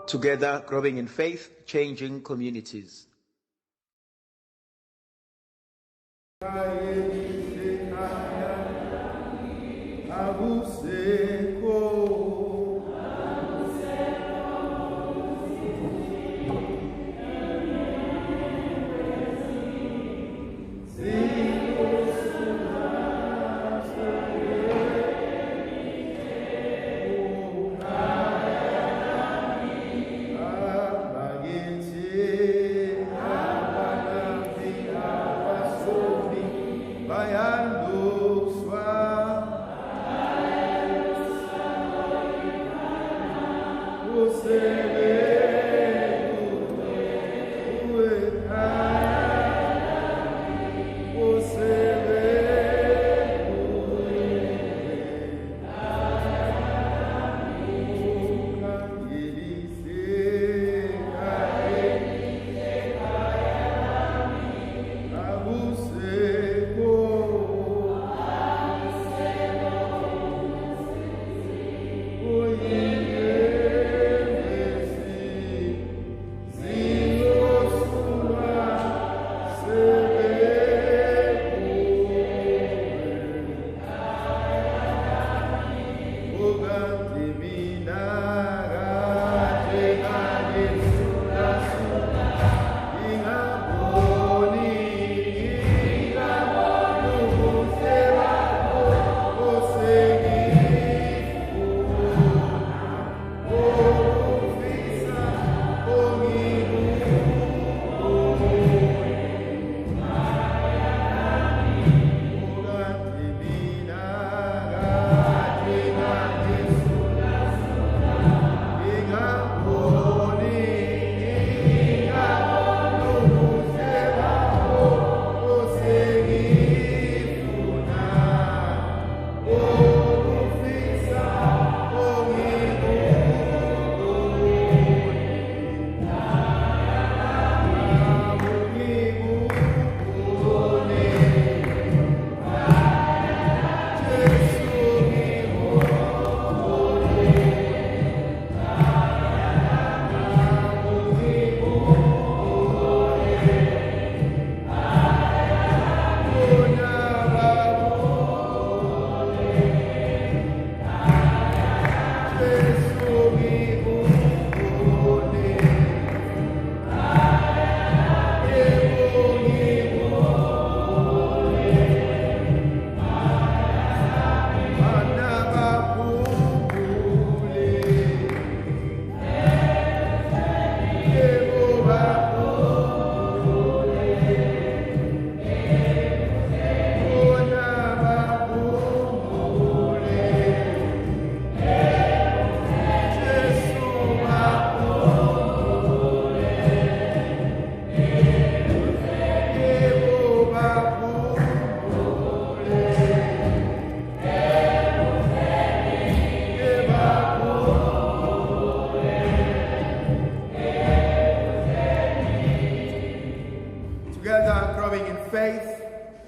Together, growing in faith, changing communities.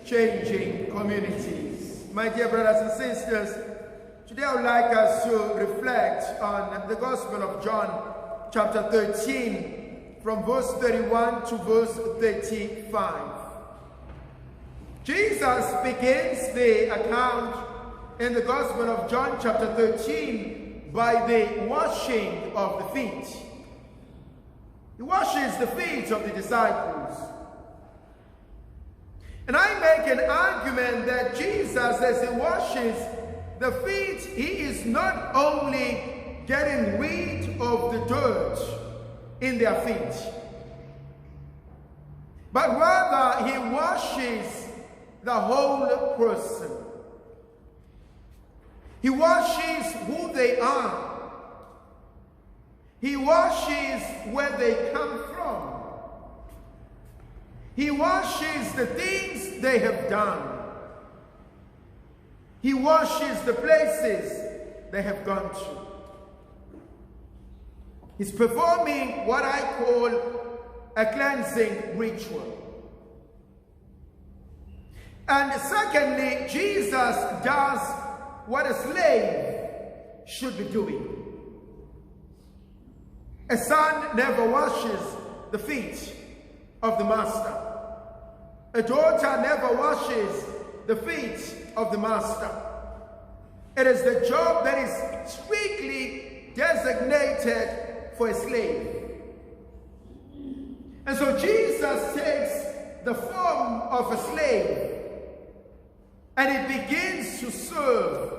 Changing communities. My dear brothers and sisters, today I would like us to reflect on the Gospel of John, chapter 13, from verse 31 to verse 35. Jesus begins the account in the Gospel of John, chapter 13, by the washing of the feet. He washes the feet of the disciples. And I make an argument that Jesus, as he washes the feet, he is not only getting rid of the dirt in their feet, but rather he washes the whole person. He washes who they are. He washes where they come from. He washes the things they have done. He washes the places they have gone to. He's performing what I call a cleansing ritual. And secondly, Jesus does what a slave should be doing. A son never washes the feet of the master. A daughter never washes the feet of the master. It is the job that is strictly designated for a slave. And so Jesus takes the form of a slave and it begins to serve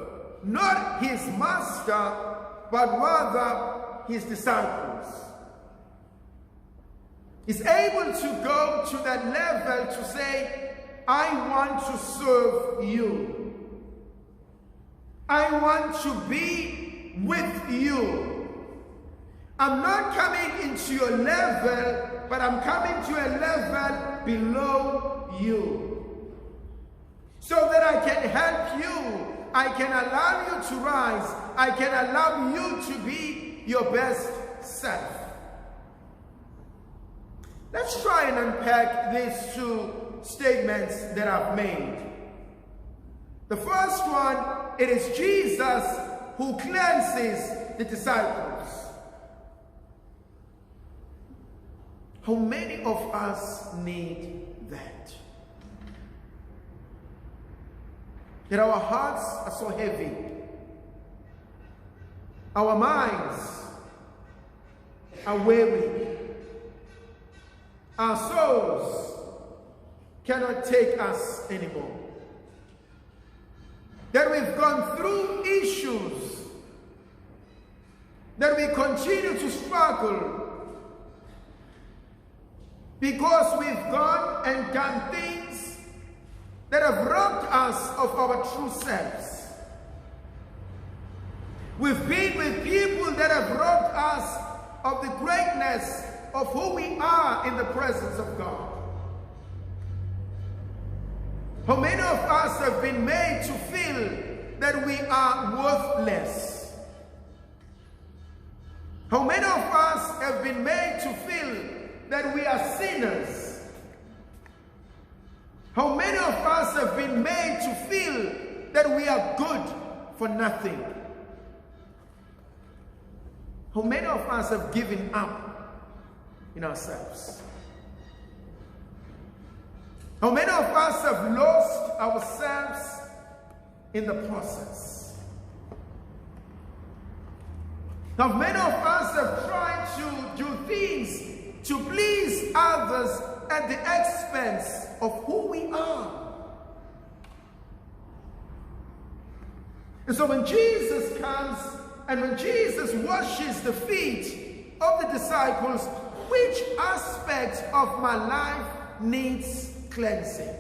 not his master, but rather his disciples. He's able to go to that level to say, I want to serve you. I want to be with you. I'm not coming into your level, but I'm coming to a level below you. So that I can help you. I can allow you to rise. I can allow you to be your best self. Let's try and unpack these two statements that I've made. The first one, it is Jesus who cleanses the disciples. How many of us need that? That our hearts are so heavy. Our minds are weary. Our souls cannot take us anymore. That we've gone through issues, that we continue to struggle because we've gone and done things that have robbed us of our true selves. We've been with people that have robbed us of the greatness of who we are in the presence of God. How many of us have been made to feel that we are worthless? How many of us have been made to feel that we are sinners? How many of us have been made to feel that we are good for nothing? How many of us have given up in ourselves? How many of us have lost ourselves in the process? How many of us have tried to do things to please others at the expense of who we are? And so when Jesus comes and when Jesus washes the feet of the disciples, which aspect of my life needs cleansing?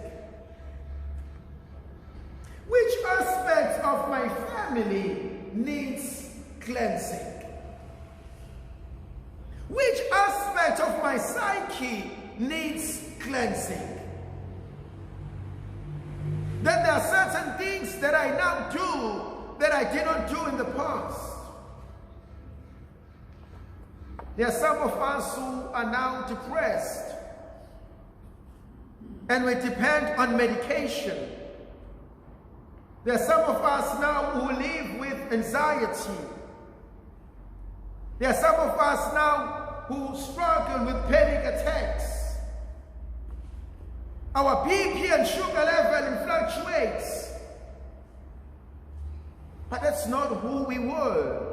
Which aspect of my family needs cleansing? Which aspect of my psyche needs cleansing? That there are certain things that I now do that I did not do in the past. There are some of us who are now depressed and we depend on medication. There are some of us now who live with anxiety. There are some of us now who struggle with panic attacks. Our BP and sugar level fluctuates. But that's not who we were.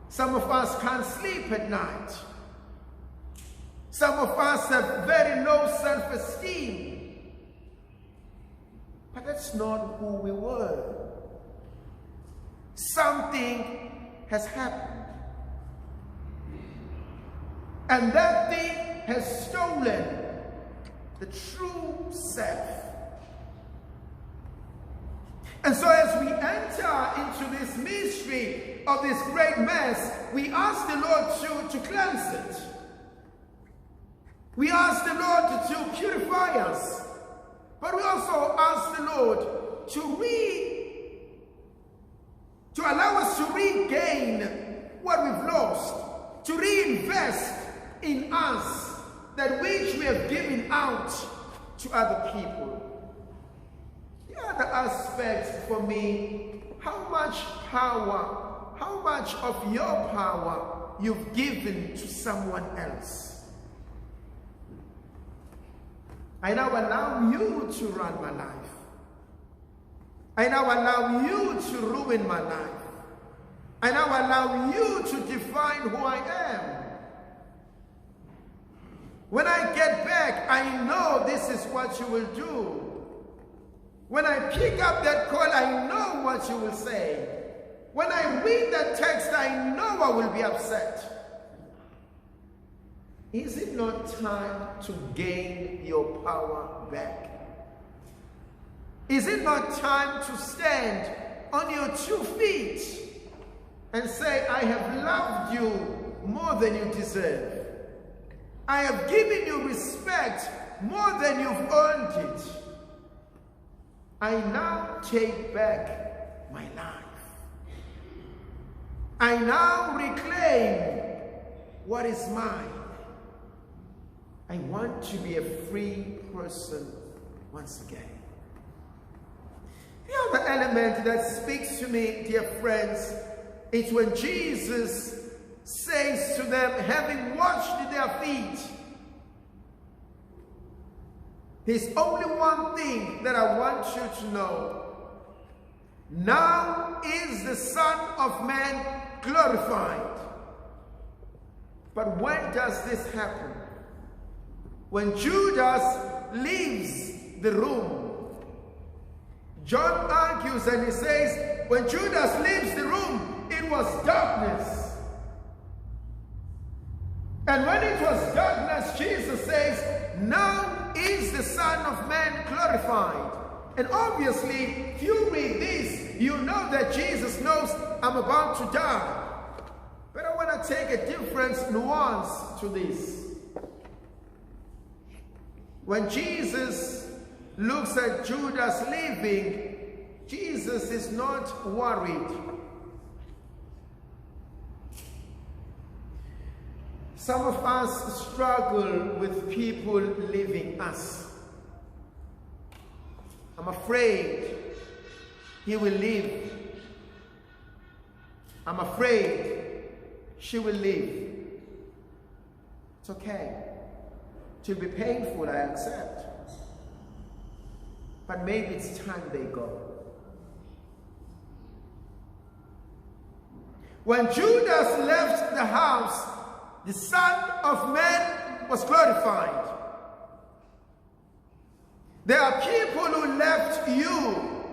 Some of us can't sleep at night. Some of us have very low self-esteem. But that's not who we were. Something has happened. And that thing has stolen the true self. And so as we enter into this mystery of this great mess, we ask the Lord to cleanse it. We ask the Lord to purify us. But we also ask the Lord to allow us to regain what we've lost, to reinvest in us that which we have given out to other people. The other aspect for me how much power, how much of your power you've given to someone else. I now allow you to run my life. I now allow you to ruin my life. I now allow you to define who I am. When I get back, I know this is what you will do. When I pick up that call, I know what you will say. When I read that text, I know I will be upset. Is it not time to gain your power back? Is it not time to stand on your 2 feet and say, I have loved you more than you deserve. I have given you respect more than you've earned it. I now take back my life. I now reclaim what is mine. I want to be a free person once again. The other element that speaks to me, dear friends, is when Jesus says to them, having washed their feet, there's only one thing that I want you to know. Now is the Son of Man glorified. But when does this happen? When Judas leaves the room. John argues and he says, when Judas leaves the room, it was darkness. And when it was darkness, Jesus says, now is the Son of Man glorified. And obviously, if you read this, you know that Jesus knows I'm about to die. But I want to take a different nuance to this. When Jesus looks at Judas leaving, Jesus is not worried. Some of us struggle with people leaving us. I'm afraid he will leave. I'm afraid she will leave. It's okay. It will be painful, I accept. But maybe it's time they go. When Judas left the house, the Son of Man was glorified. There are people who left you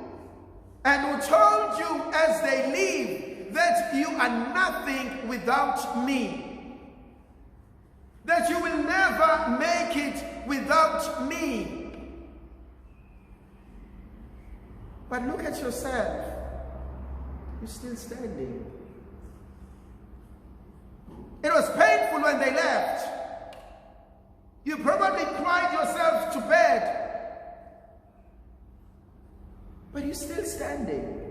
and who told you as they leave that you are nothing without me. That you will never make it without me. But look at yourself. You're still standing. It was painful when they left. You probably cried yourself to bed. But you're still standing.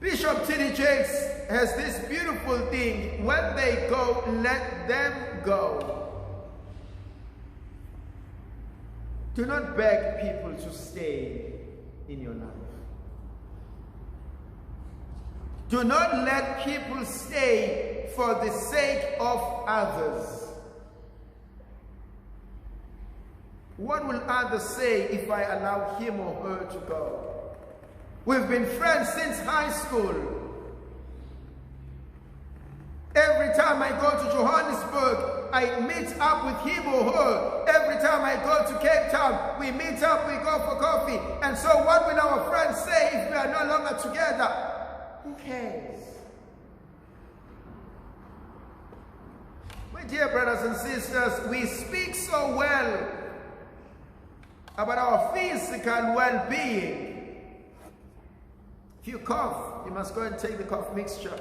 Bishop T.D. Jakes has this beautiful thing. When they go, let them go. Do not beg people to stay in your life. Do not let people stay for the sake of others. What will others say if I allow him or her to go? We've been friends since high school. Every time I go to Johannesburg, I meet up with him or her. Every time I go to Cape Town, we meet up, we go for coffee. And so what will our friends say if we are no longer together? Who cares? My dear brothers and sisters, we speak so well about our physical well-being. If you cough, you must go and take the cough mixture.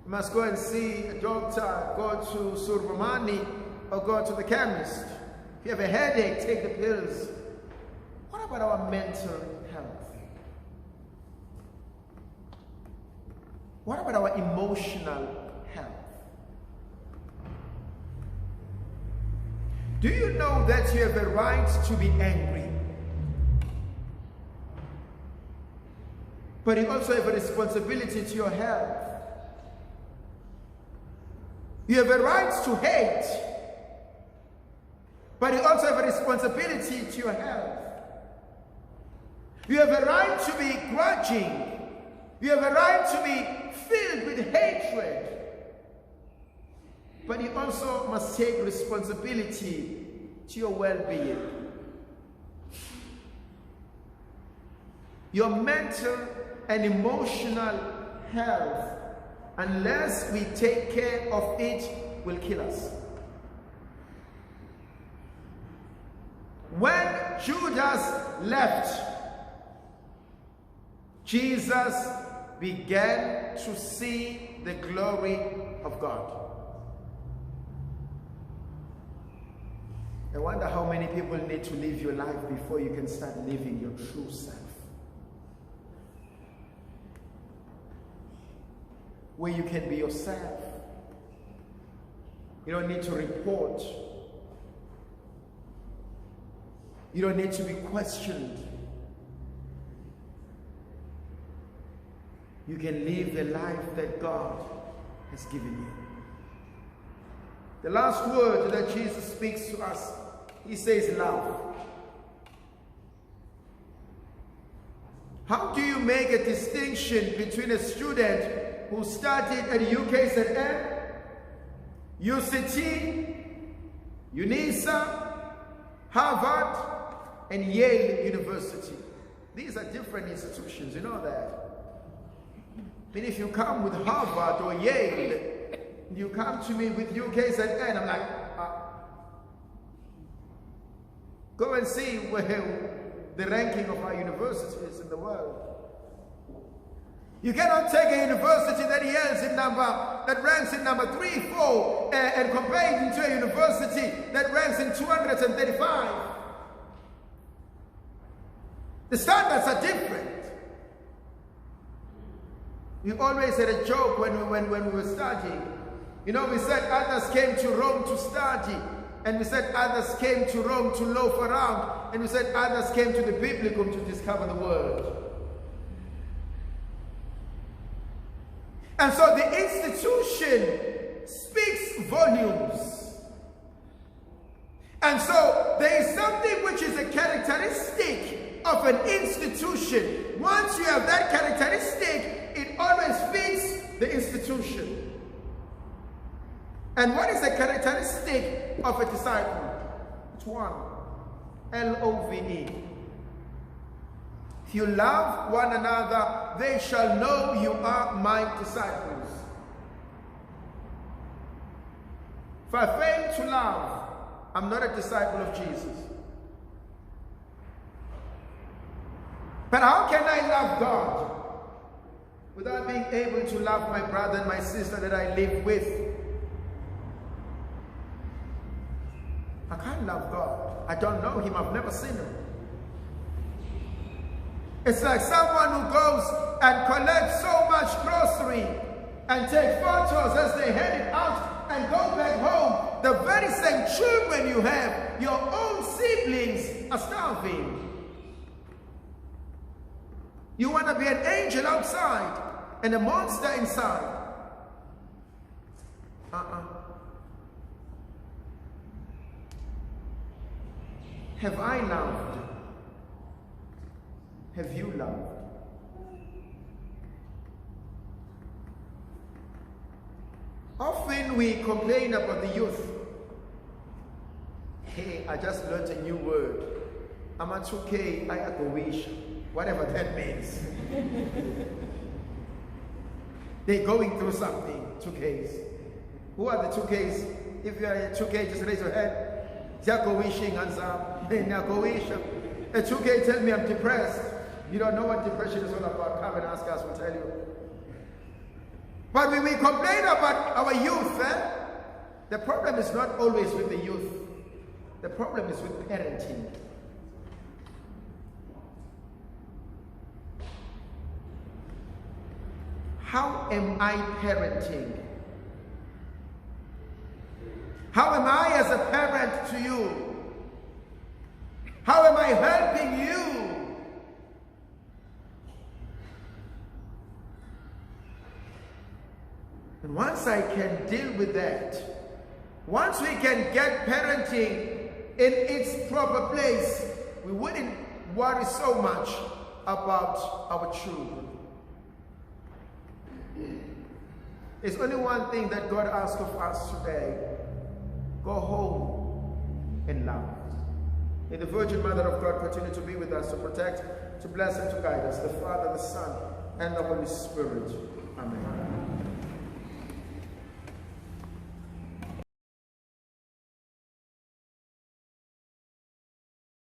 You must go and see a doctor, go to Survamani, or go to the chemist. If you have a headache, take the pills. What about our mental health? What about our emotional health? Do you know that you have a right to be angry? but you also have a responsibility to your health. You have a right to hate, but you also have a responsibility to your health. You have a right to be grudging. You have a right to be filled with hatred. But you also must take responsibility to your well-being. Your mental and emotional health, unless we take care of it, will kill us. When Judas left, Jesus began to see the glory of God. I wonder how many people need to live your life before you can start living your true self. Where you can be yourself. You don't need to report. You don't need to be questioned. You can live the life that God has given you. The last word that Jesus speaks to us, he says love. How do you make a distinction between a student who studied at UKZN, UCT, UNISA, Harvard, and Yale University? These are different institutions, you know that. I mean, if you come with Harvard or Yale, you come to me with UKZN, I'm like, go and see where the ranking of our universities in the world. You cannot take a university that ranks in number 3, 4, and compare it into a university that ranks in 235. The standards are different. We always had a joke when we were studying. You know, we said others came to Rome to study, and we said others came to Rome to loaf around, and we said others came to the Biblicum to discover the Word. And so the institution speaks volumes. And so there is something which is a characteristic of an institution. Once you have that characteristic, it always fits the institution. And what is the characteristic of a disciple? It's one. L-O-V-E. If you love one another, they shall know you are my disciples. If I fail to love, I'm not a disciple of Jesus. But how can I love God without being able to love my brother and my sister that I live with? I can't love God. I don't know him. I've never seen him. It's like someone who goes and collects so much grocery and take photos as they hand it out and go back home. The very same children you have, your own siblings, are starving. You want to be an angel outside and a monster inside. Have I loved? Have you loved? Often we complain about the youth. Hey, I just learned a new word. I'm a 2K, I go wish. Whatever that means. They're going through something, 2Ks. Who are the 2Ks? If you are a 2K, just raise your hand. Jako wishing and a 2K tell me I'm depressed. You don't know what depression is all about. Come and ask us, we'll tell you. But when we complain about our youth, the problem is not always with the youth. The problem is with parenting. How am I parenting? How am I as a parent to you? How am I helping you? And once I can deal with that, once we can get parenting in its proper place, we wouldn't worry so much about our children. There's only one thing that God asks of us today. Go home and love. May the Virgin Mother of God continue to be with us, to protect, to bless, and to guide us, the Father, the Son, and the Holy Spirit. Amen.